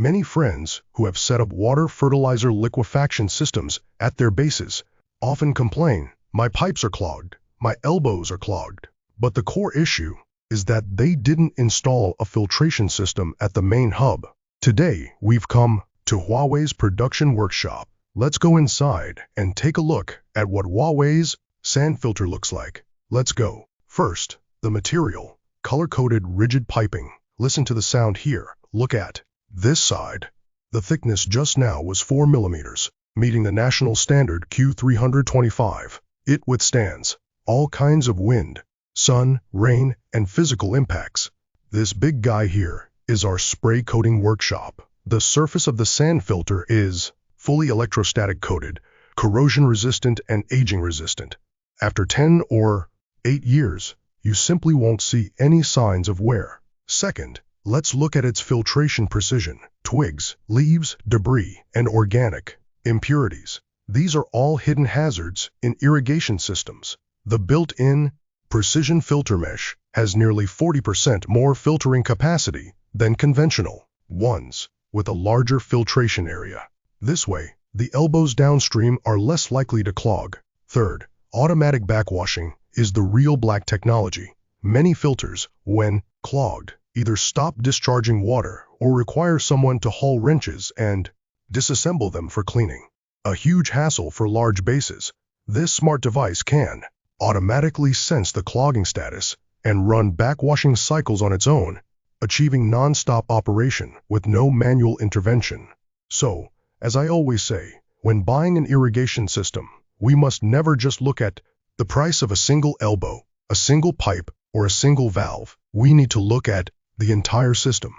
Many friends who have set up water fertilizer liquefaction systems at their bases often complain, "My pipes are clogged, my elbows are clogged." But the core issue is that they didn't install a filtration system at the main hub. Today, we've come to Huawei's production workshop. Let's go inside and take a look at what Huawei's sand filter looks like. Let's go. First, the material. Color-coded rigid piping. Listen to the sound here. Look at this side. The thickness just now was 4 millimeters, meeting the national standard Q325. It withstands all kinds of wind, sun, rain, and physical impacts. This big guy here is our spray coating workshop. The surface of the sand filter is fully electrostatic coated, corrosion resistant, and aging resistant. After 10 or 8 years, you simply won't see any signs of wear. Second, let's look at its filtration precision. Twigs, leaves, debris, and organic impurities. These are all hidden hazards in irrigation systems. The built-in precision filter mesh has nearly 40% more filtering capacity than conventional ones, with a larger filtration area. This way, the elbows downstream are less likely to clog. Third, automatic backwashing is the real black technology. Many filters, when clogged, either stop discharging water or require someone to haul wrenches and disassemble them for cleaning. A huge hassle for large bases. This smart device can automatically sense the clogging status and run backwashing cycles on its own, achieving non-stop operation with no manual intervention. So, as I always say, when buying an irrigation system, we must never just look at the price of a single elbow, a single pipe, or a single valve. We need to look at the entire system.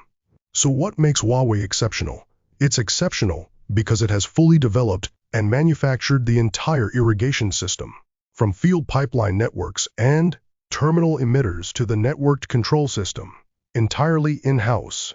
So what makes Huawei exceptional? It's exceptional because it has fully developed and manufactured the entire irrigation system, from field pipeline networks and terminal emitters to the networked control system, entirely in-house.